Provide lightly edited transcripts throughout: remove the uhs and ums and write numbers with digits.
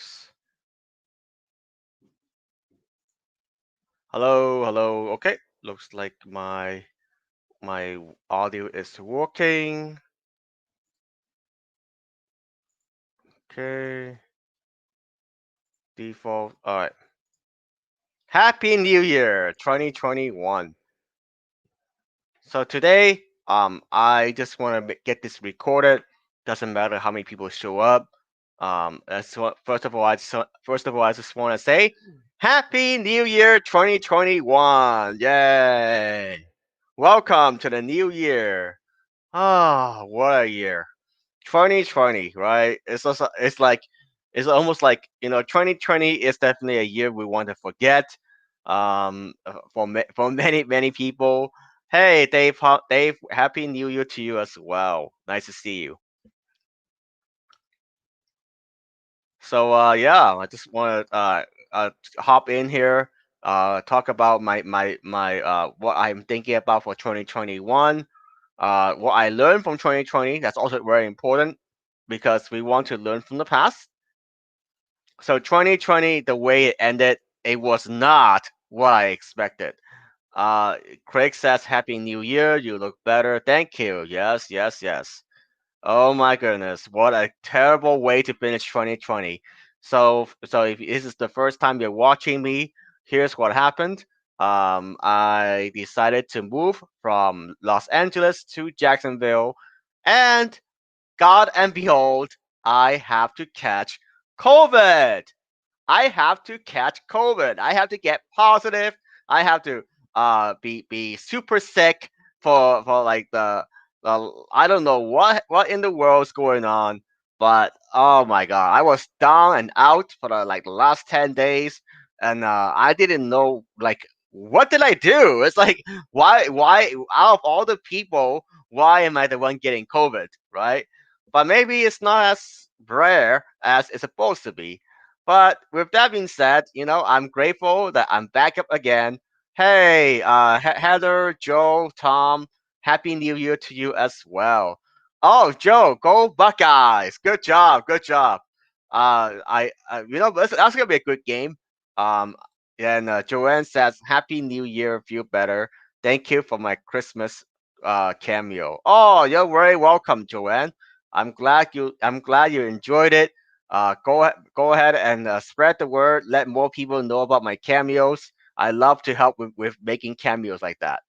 folks. Hello, hello. Okay, looks like my audio is working. Okay, default. All right. Happy New Year, 2021. So today, I just want to get this recorded. Doesn't matter how many people show up. That's what. First of all, I just want to say, Happy New Year, 2021. Yay! Welcome to the new year. Ah, what a year. 2020, right? It's almost like, 2020 is definitely a year we want to forget. For many people. Hey, Dave, Dave, happy New Year to you as well. Nice to see you. So yeah, I just want to hop in here, talk about my what I'm thinking about for 2021. What I learned from 2020, that's also very important because we want to learn from the past. So 2020, the way it ended, it was not what I expected. Uh, Craig says, Happy New Year. You look better. Thank you. Yes, yes, yes. Oh my goodness, what a terrible way to finish 2020. So if this is the first time you're watching me, here's what happened. I decided to move from Los Angeles to Jacksonville, and God and behold, I have to catch COVID. I have to catch COVID. I have to get positive. I have to be super sick for like the I don't know what in the world's going on, but oh my god, I was down and out for the last 10 days, and I didn't know like what did I do? It's like why out of all the people, why am I the one getting COVID, right? But maybe it's not as rare as it's supposed to be. But with that being said, I'm grateful that I'm back up again. Hey, Heather, Joe, Tom, Happy New Year to you as well. Oh, Joe, go Buckeyes! Good job, good job. That's gonna be a good game. Um, and Joanne says, "Happy New Year, feel better. Thank you for my Christmas cameo." Oh, you're very welcome, Joanne. I'm glad you enjoyed it. Go ahead and spread the word. Let more people know about my cameos. I love to help with making cameos like that.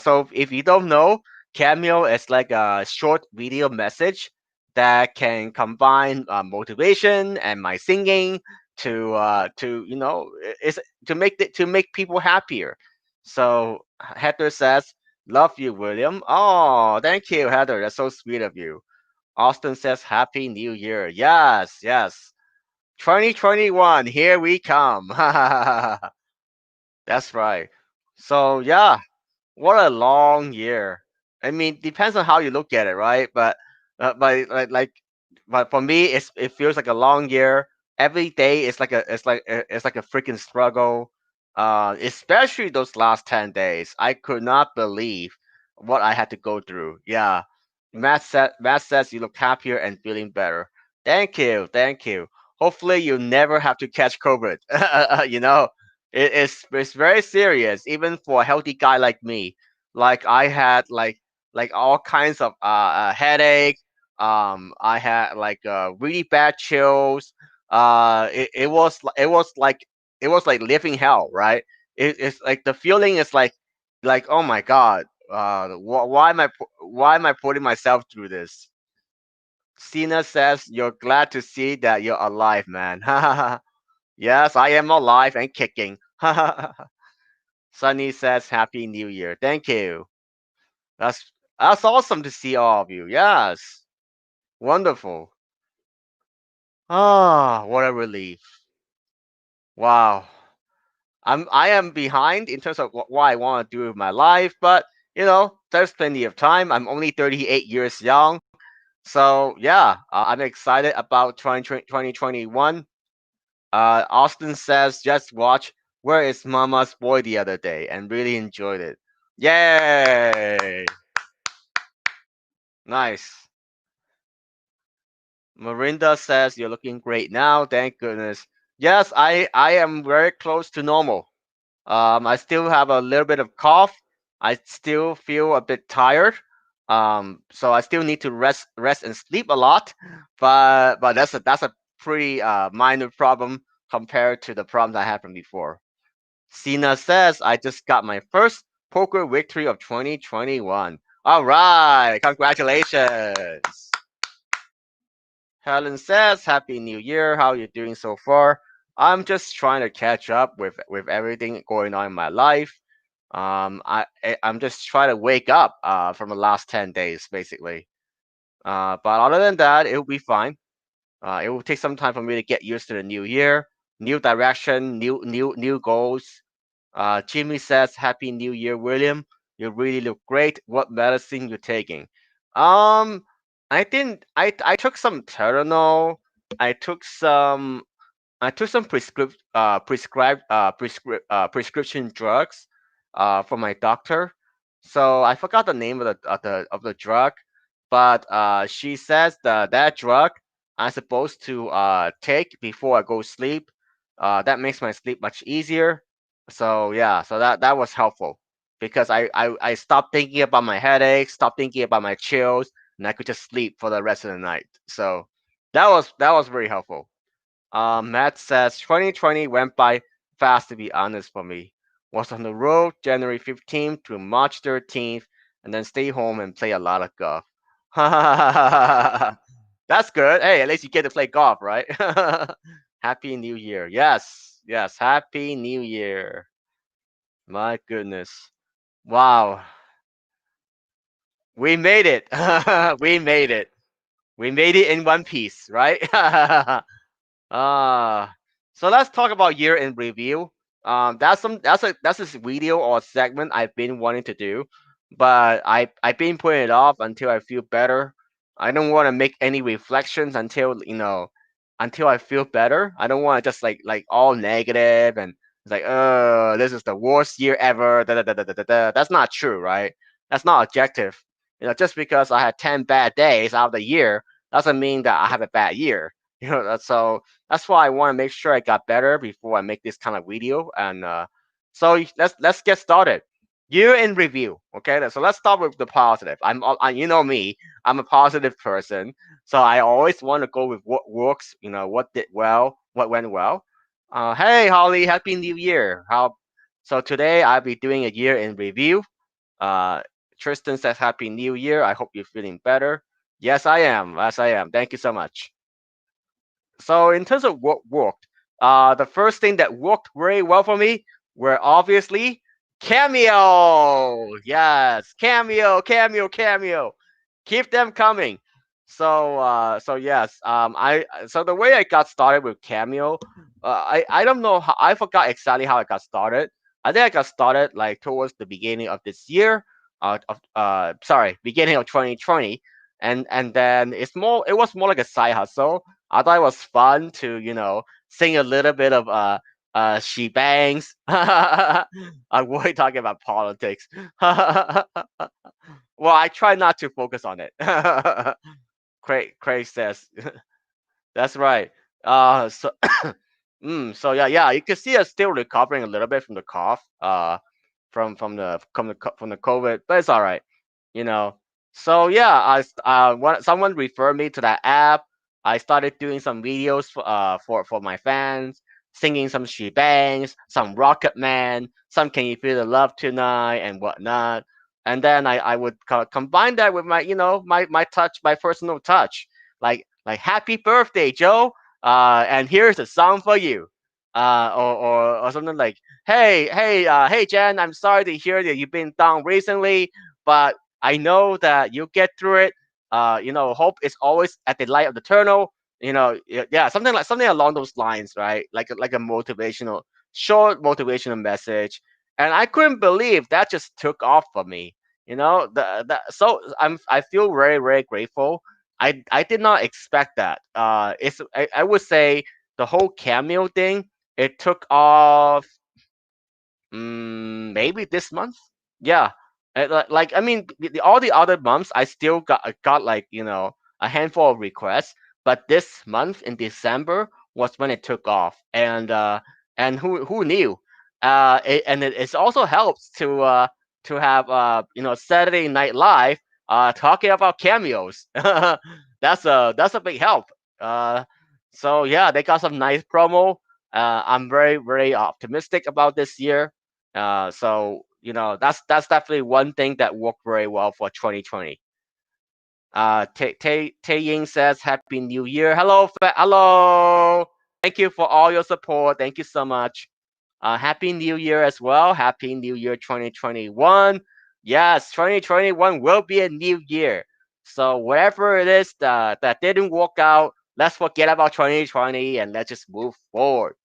So if you don't know, Cameo is like a short video message that can combine motivation and my singing to it's to make people happier. So Heather says, "Love you, William." Oh, thank you, Heather. That's so sweet of you. Austin says, "Happy New Year." Yes, yes. 2021, here we come. That's right. So yeah, what a long year. I mean, depends on how you look at it, right? But for me, it feels like a long year. Every day is like a freaking struggle. Especially those last 10 days, I could not believe what I had to go through. Yeah, Matt says you look happier and feeling better. Thank you, thank you. Hopefully, you never have to catch COVID. you know, it's very serious, even for a healthy guy like me. Like I had like all kinds of headache. I had really bad chills. It was like living hell, right? It's like the feeling is like oh my god, why am I putting myself through this? Cena says you're glad to see that you're alive, man. Yes, I am alive and kicking. Sunny says Happy New Year. Thank you. That's awesome to see all of you. Yes. Wonderful. Ah, what a relief. Wow. I am behind in terms of what I want to do with my life, but there's plenty of time. I'm only 38 years young. So yeah, I'm excited about 2021. Austin says just watch Where is Mama's Boy the other day and really enjoyed it. Yay! Nice. Marinda says you're looking great now. Thank goodness. Yes, I am very close to normal. I still have a little bit of cough. I still feel a bit tired. So I still need to rest and sleep a lot. But that's a pretty minor problem compared to the problems I had from before. Cena says I just got my first poker victory of 2021. All right, congratulations. Helen says, "Happy New Year. How are you doing so far?" I'm just trying to catch up with everything going on in my life. I'm just trying to wake up from the last 10 days, basically. But other than that, it will be fine. It will take some time for me to get used to the new year, new direction, new goals. Jimmy says, "Happy New Year, William. You really look great. What medicine you taking?" Um, I think I took some Tylenol. I took some I took some prescription drugs from my doctor. So I forgot the name of the drug, but she says that drug I'm supposed to take before I go sleep. That makes my sleep much easier. So yeah, so that was helpful because I stopped thinking about my headaches, stopped thinking about my chills, and I could just sleep for the rest of the night. So that was very helpful. Matt says 2020 went by fast, to be honest, for me. Was on the road January 15th to March 13th, and then stay home and play a lot of golf. That's good. Hey, at least you get to play golf, right? Happy New Year. Yes, yes. Happy New Year. My goodness. Wow. We made it. We made it. We made it in one piece, right? Ah, so let's talk about year in review. That's a video or segment I've been wanting to do, but I've been putting it off until I feel better. I don't want to make any reflections until I feel better. I don't want to just like all negative and it's like, this is the worst year ever. Da, da, da, da, da, da, da. That's not true, right? That's not objective. Just because I had 10 bad days out of the year doesn't mean that I have a bad year. So that's why I want to make sure I got better before I make this kind of video. And so let's get started. Year in review. Okay, so let's start with the positive. You know me. I'm a positive person, so I always want to go with what works. What did well, what went well. Hey Holly, happy New Year. How? So today I'll be doing a year in review. Uh, Tristan says Happy New Year. I hope you're feeling better. Yes, I am. Yes, I am. Thank you so much. So in terms of what worked, the first thing that worked very well for me were obviously Cameo. Yes, Cameo, Cameo, Cameo. Keep them coming. So yes, so the way I got started with Cameo, I don't know how, I forgot exactly how I got started. I think I got started like towards the beginning of this year, sorry, beginning of 2020, and then it was more like a side hustle. I thought it was fun to, sing a little bit of she bangs. I'm really talking about politics. Well, I try not to focus on it. Craig says that's right. So so yeah, you can see us still recovering a little bit from the cough, from the COVID, but it's all right, you know. So yeah, someone referred me to that app. I started doing some videos for my fans, singing some shebangs, some Rocket Man, some Can You Feel the Love Tonight, and whatnot. And then I would combine that with my my touch, my personal touch, like Happy Birthday, Joe, and here's a song for you, or something like, hey Jen, I'm sorry to hear that you've been down recently, but I know that you'll get through it. Hope is always at the light of the tunnel. Yeah, something along those lines, right? Like a short motivational message. And I couldn't believe that just took off for me. So I feel very very grateful. I did not expect that. I would say the whole Cameo thing, it took off, maybe this month. Yeah. I mean, all the other months I still got like a handful of requests, but this month in December was when it took off, and who knew? It also helps to have Saturday Night Live talking about cameos. That's a big help. Uh, so yeah, they got some nice promo. I'm very optimistic about this year. So that's definitely one thing that worked very well for 2020. Tay Ying says Happy New Year. Hello. Thank you for all your support. Thank you so much. Happy New Year as well. Happy New Year 2021. Yes, 2021 will be a new year. So whatever it is that didn't work out, let's forget about 2020 and let's just move forward.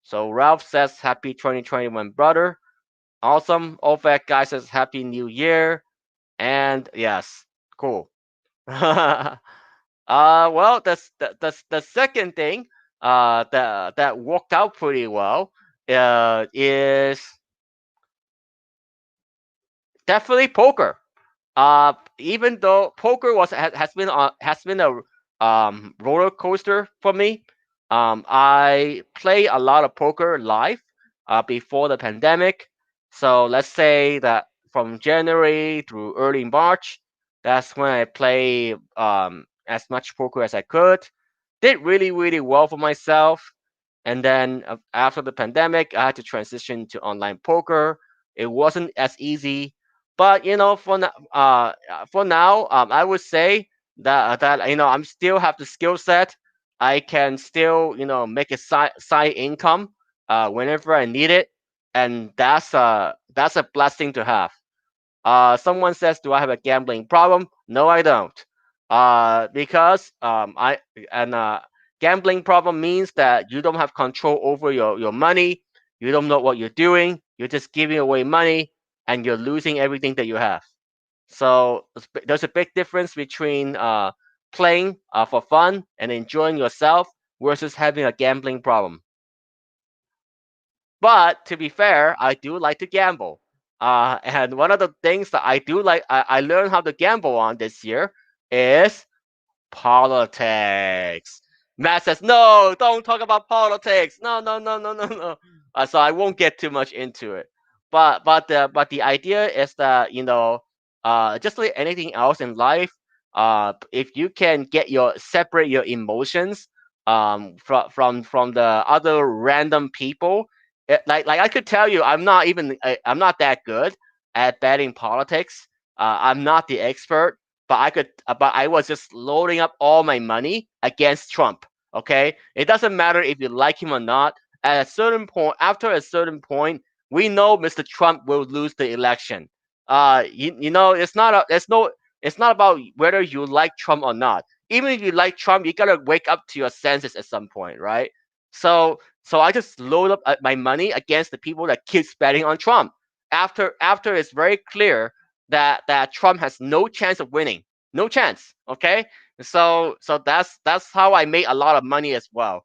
So Ralph says Happy 2021, brother. Awesome. OFAC guy says Happy New Year. And yes, cool. Well, the second thing that worked out pretty well is definitely poker. Even though poker has been a roller coaster for me. I play a lot of poker live before the pandemic. So let's say that from January through early March, that's when I play as much poker as I could. Did really well for myself. And then after the pandemic, I had to transition to online poker. It wasn't as easy, but for now, I would say that I'm still have the skill set. I can still make a side income whenever I need it, and that's a blessing to have. Someone says, "Do I have a gambling problem?" No, I don't. Because I and Gambling problem means that you don't have control over your money. You don't know what you're doing. You're just giving away money, and you're losing everything that you have. So there's a big difference between playing for fun and enjoying yourself versus having a gambling problem. But to be fair, I do like to gamble. And one of the things that I learned how to gamble on this year is politics. Matt says, no, don't talk about politics. No. So I won't get too much into it. But the idea is that just like anything else in life, if you can separate your emotions from the other random people, like I could tell you, I'm not that good at betting politics. I'm not the expert, but I was just loading up all my money against Trump. Okay, it doesn't matter if you like him or not. At a certain point, after a certain point, we know Mr. Trump will lose the election. It's not about whether you like Trump or not. Even if you like Trump, you gotta wake up to your senses at some point, right? So I just load up my money against the people that keep betting on Trump. After it's very clear that Trump has no chance of winning, no chance. Okay, so that's how I made a lot of money as well.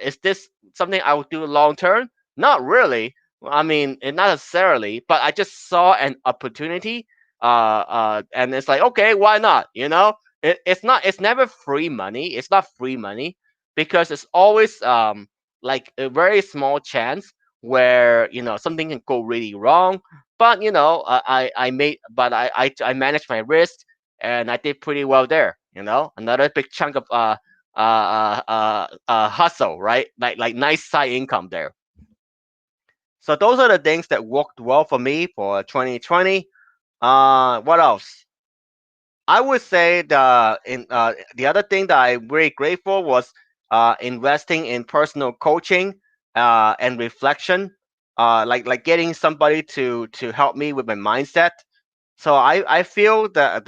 Is this something I would do long term? Not really. I mean, not necessarily, but I just saw an opportunity. And it's like, okay, why not? It's never free money. It's not free money because it's always like a very small chance where something can go really wrong. But I made, but I managed my risk and I did pretty well there. Another big chunk of hustle, right? Like nice side income there. So those are the things that worked well for me for 2020. What else? I would say the other thing that I'm very grateful was investing in personal coaching and reflection, like getting somebody to help me with my mindset. So I feel that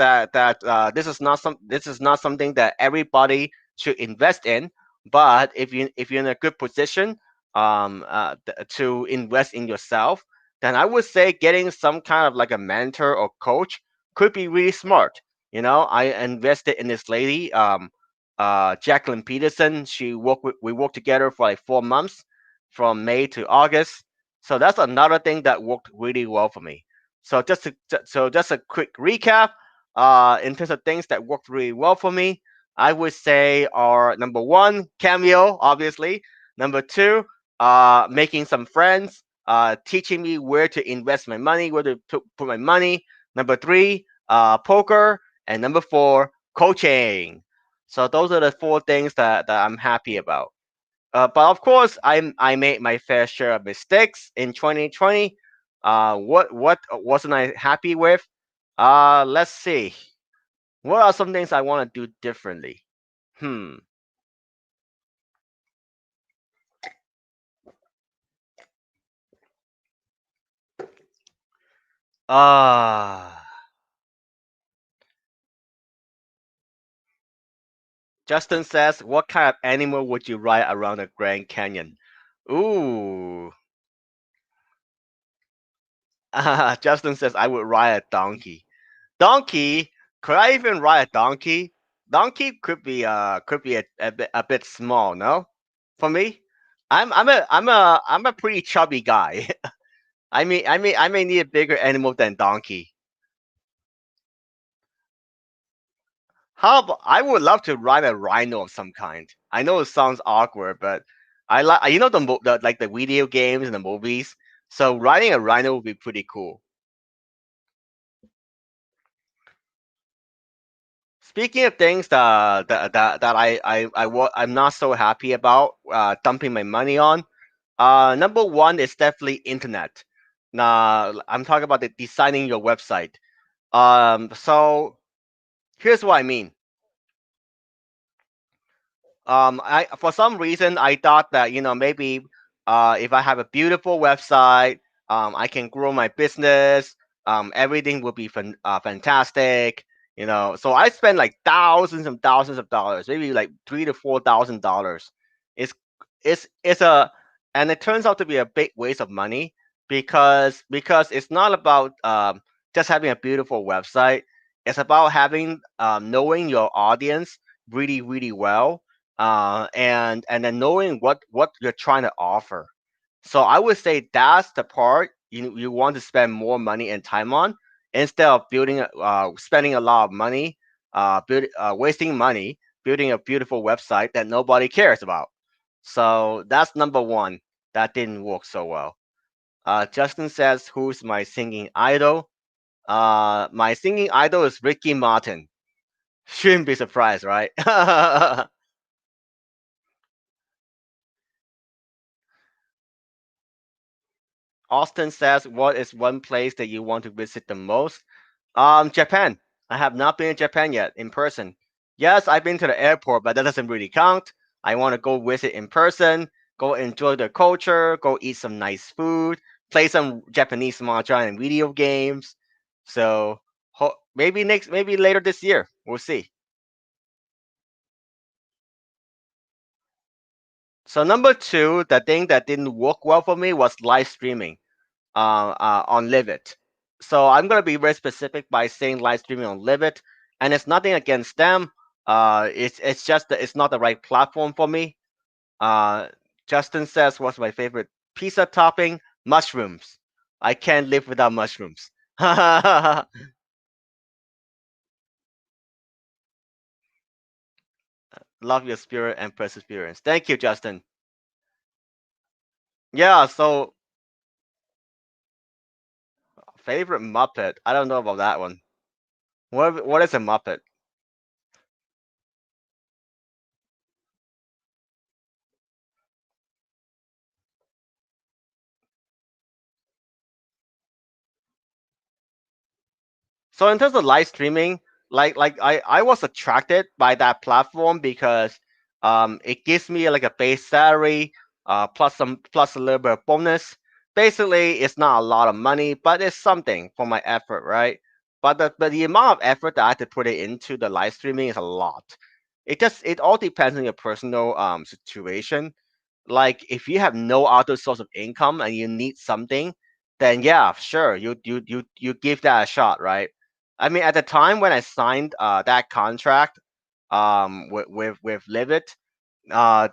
this is not something that everybody should invest in. But if you're in a good position to invest in yourself, then I would say getting some kind of like a mentor or coach could be really smart. I invested in this lady, Jacqueline Peterson. We worked together for like 4 months, from May to August. So that's another thing that worked really well for me. So just a quick recap. In terms of things that worked really well for me, I would say are number one, Cameo, obviously. Number two, making some friends, teaching me where to invest my money, where to put my money. Number three, poker. And number four, coaching. So those are the four things that I'm happy about. But of course, I made my fair share of mistakes in 2020. What wasn't I happy with? Let's see. What are some things I want to do differently? Hmm. Ah. Justin says, "What kind of animal would you ride around the Grand Canyon?" Ooh. Justin says, "I would ride a donkey." Donkey? Could I even ride a donkey? Donkey could be a bit small, no? For me, I'm a pretty chubby guy. I may need a bigger animal than donkey. How about, I would love to ride a rhino of some kind. I know it sounds awkward, but I like the like the video games and the movies. So riding a rhino would be pretty cool. Speaking of things I'm not so happy about dumping my money on. Number one is definitely internet. Nah, I'm talking about the designing your website. So here's what I mean. I for some reason I thought that maybe if I have a beautiful website, I can grow my business. Everything will be fantastic. So I spend like thousands and thousands of dollars, maybe like $3,000 to $4,000. It's it's a and it turns out to be a big waste of money because it's not about just having a beautiful website. It's about having knowing your audience really really well, and then knowing what you're trying to offer. So I would say that's the part you want to spend more money and time on instead of spending a lot of money, wasting money building a beautiful website that nobody cares about. So that's number one. That didn't work so well. Justin says, "Who's my singing idol?" My singing idol is Ricky Martin. Shouldn't be surprised, right? Austin says, "What is one place that you want to visit the most?" Japan. I have not been to Japan yet in person. Yes, I've been to the airport, but that doesn't really count. I want to go visit in person, go enjoy the culture, go eat some nice food, play some Japanese mahjong and video games. So maybe later this year, we'll see. So number two, the thing that didn't work well for me was live streaming on Live It. So I'm gonna be very specific by saying live streaming on Live It, and it's nothing against them. It's just that it's not the right platform for me. Uh, Justin says, "What's my favorite pizza topping? Mushrooms. I can't live without mushrooms." Love your spirit and perseverance. Thank you, Justin. Yeah. So favorite Muppet. I don't know about that one. What is a Muppet? So in terms of live streaming, I was attracted by that platform because it gives me like a base salary, plus a little bit of bonus. Basically, it's not a lot of money, but it's something for my effort, right? But the amount of effort that I had to put it into the live streaming is a lot. It all depends on your personal situation. Like if you have no other source of income and you need something, then yeah, sure, you give that a shot, right? I mean, at the time when I signed that contract with Livid,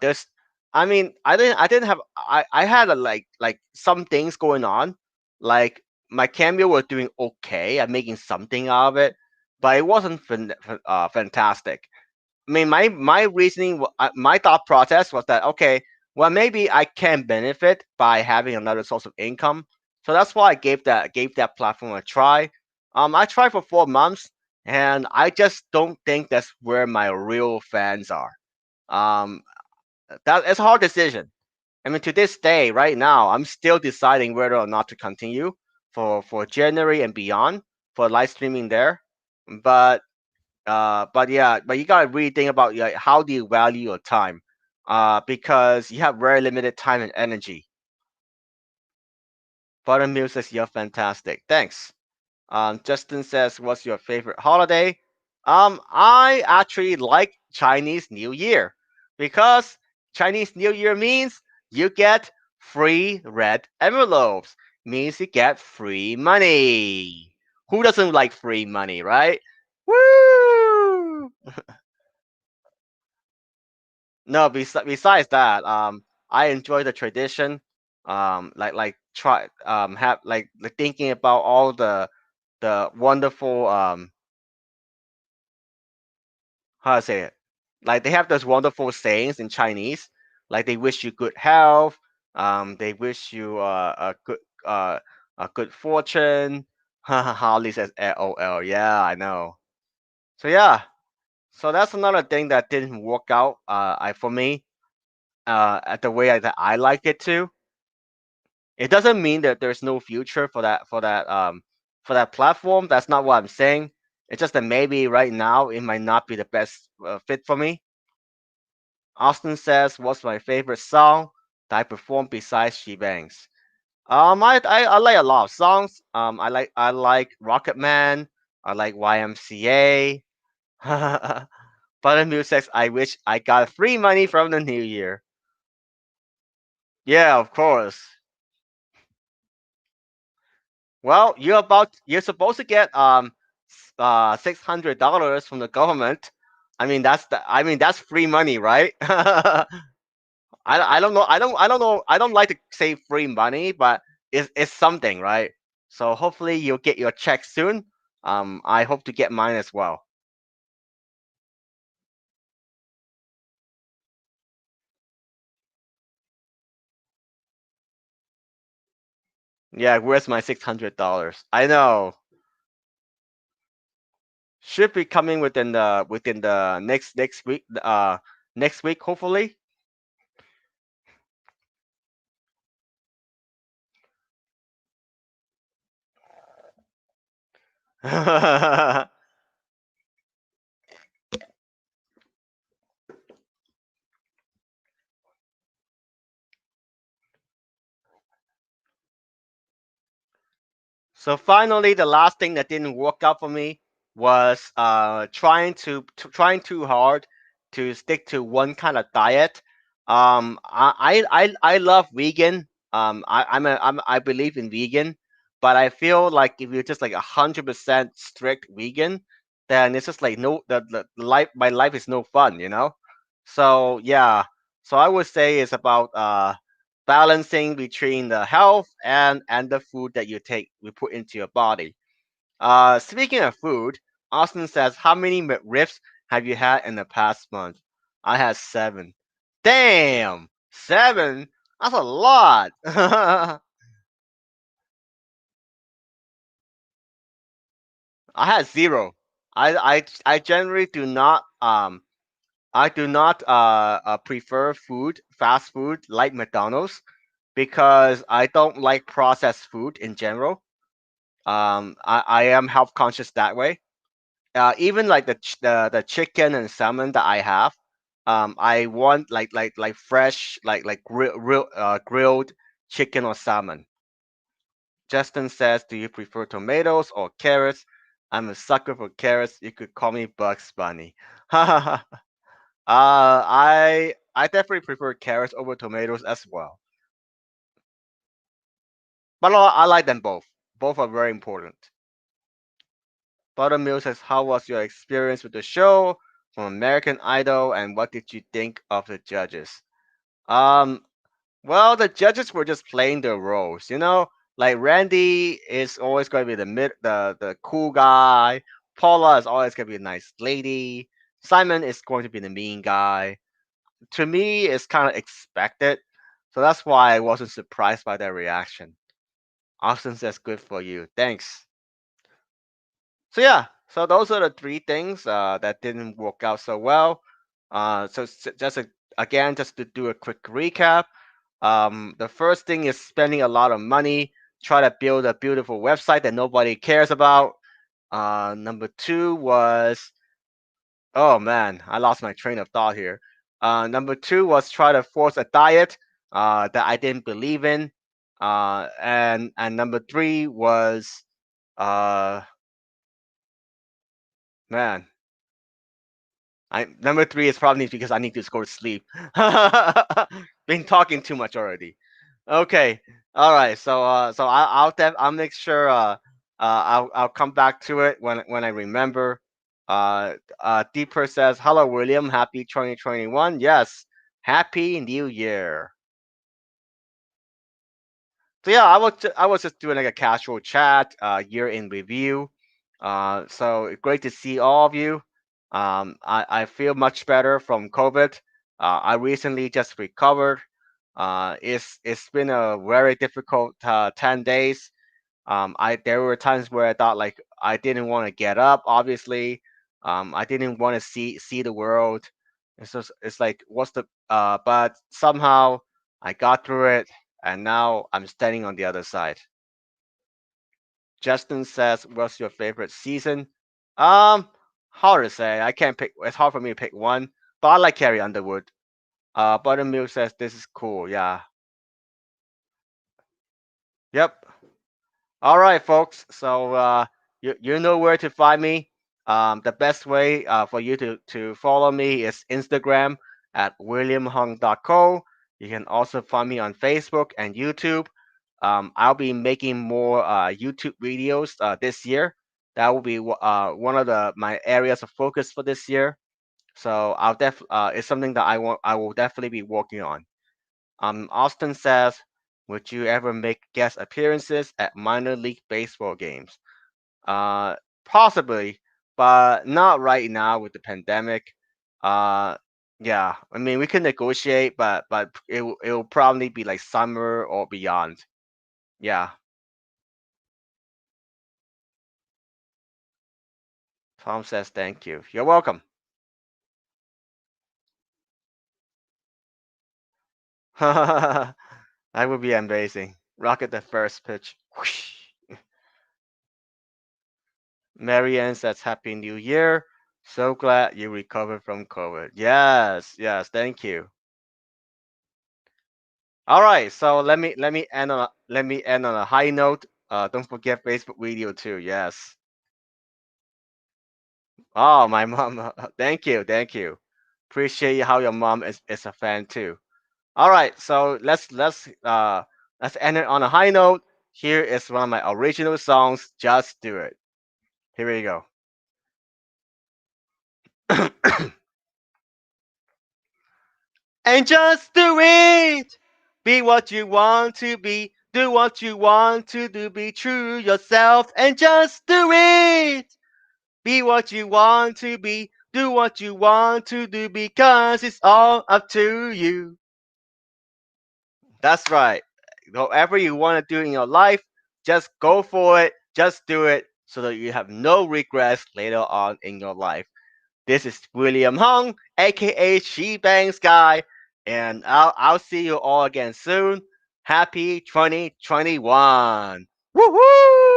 there's I mean, I didn't have I had like some things going on, like my cameo was doing okay, I'm making something out of it, but it wasn't fantastic. I mean, my reasoning, my thought process was that okay, well maybe I can benefit by having another source of income, so that's why I gave that platform a try. I tried for 4 months, and I just don't think that's where my real fans are. Um, that it's a hard decision. I mean, to this day, right now, I'm still deciding whether or not to continue for January and beyond for live streaming there. But but yeah, but you gotta really think about like how do you value your time, because you have very limited time and energy. Buttermilk says you're fantastic. Thanks. Justin says, "What's your favorite holiday?" I actually like Chinese New Year because Chinese New Year means you get free red envelopes, means you get free money. Who doesn't like free money, right? Woo! No, besides that, I enjoy the tradition. Like try have like thinking about all the wonderful how to say it. Like they have those wonderful sayings in Chinese. Like they wish you good health. They wish you a good fortune. Holly says LOL. Yeah, I know. So yeah, so that's another thing that didn't work out. I for me at the way that I like it to. It doesn't mean that there's no future for that platform. That's not what I'm saying. It's just that maybe right now it might not be the best fit for me. Austin says, "What's my favorite song that I perform besides She Bangs?" I like a lot of songs. I like Rocket Man. I like YMCA. Buttermilk says, "I wish I got free money from the New Year." Yeah, of course. Well, you're supposed to get $600 from the government. I mean that's free money, right? I don't know. I don't know. I don't like to say free money, but it's something, right? So hopefully you'll get your check soon. I hope to get mine as well. Yeah, where's my $600? I know. Should be coming within the next week. Next week hopefully. So finally, the last thing that didn't work out for me was trying too hard to stick to one kind of diet. I love vegan. I believe in vegan, but I feel like if you're just like 100% strict vegan, then it's just like no the life my life is no fun, you know. So yeah, so I would say it's about balancing between the health and the food that you put into your body. Speaking of food, Austin says, "How many McRibs have you had in the past month?" I had seven. Damn, seven. That's a lot. I had zero. I generally do not prefer fast food like McDonald's because I don't like processed food in general. I am health conscious that way. Even like the chicken and salmon that I have, I want like fresh grilled chicken or salmon. Justin says, "Do you prefer tomatoes or carrots?" I'm a sucker for carrots. You could call me Bugs Bunny. I definitely prefer carrots over tomatoes as well, but I like them both. Both are very important. Buttermilk says, "How was your experience with the show from American Idol, and what did you think of the judges?" Um, well, the judges were just playing their roles, you know. Like Randy is always going to be the cool guy. Paula is always going to be a nice lady. Simon is going to be the mean guy. To me, it's kind of expected. So that's why I wasn't surprised by their reaction. Austin says, good for you. Thanks. So yeah, so those are the three things that didn't work out so well. Again, just to do a quick recap. The first thing is spending a lot of money, try to build a beautiful website that nobody cares about. Number two was, oh man, I lost my train of thought here. Number two was try to force a diet that I didn't believe in. And number three was, uh, man, number three is probably because I need to go to sleep. Been talking too much already. Okay. All right. I'll make sure I'll come back to it when I remember. Deeper says, "Hello, William. Happy 2021. Yes, Happy New Year." So yeah, I was just doing like a casual chat, year in review. So great to see all of you. I feel much better from COVID. I recently just recovered. It's been a very difficult 10 days. I There were times where I thought like I didn't want to get up. Obviously, I didn't want to see the world. It's like what's the but somehow I got through it, and now I'm standing on the other side. Justin says, "What's your favorite season?" Um, Hard to say. I can't pick. It's hard for me to pick one, but I like Carrie Underwood. Buttermilk says, "This is cool." Yeah. Yep. All right, folks. So you know where to find me. The best way for you to follow me is Instagram at williamhung.co. You can also find me on Facebook and YouTube. I'll be making more YouTube videos this year. That will be one of my areas of focus for this year. So it's something that I will definitely be working on. Austin says, would you ever make guest appearances at minor league baseball games? Uh, Possibly, but not right now with the pandemic. Uh, yeah, I mean we can negotiate, but it will probably be like summer or beyond. Yeah, Tom says thank you. You're welcome. That would be amazing. Rocket the first pitch. Whoosh. Marianne says Happy New Year. So glad you recovered from COVID. Yes, yes, thank you. All right, so let me end on a high note. Don't forget Facebook video too. Yes. Oh, my mom. Thank you, thank you. Appreciate how your mom is a fan too. All right, so let's end it on a high note. Here is one of my original songs. Just do it. Here we go. And just do it. Be what you want to be. Do what you want to do. Be true yourself and just do it. Be what you want to be. Do what you want to do because it's all up to you. That's right. Whatever you want to do in your life, just go for it. Just do it so that you have no regrets later on in your life. This is William Hung, aka She Bangs Guy, and I'll see you all again soon. Happy 2021. Woohoo!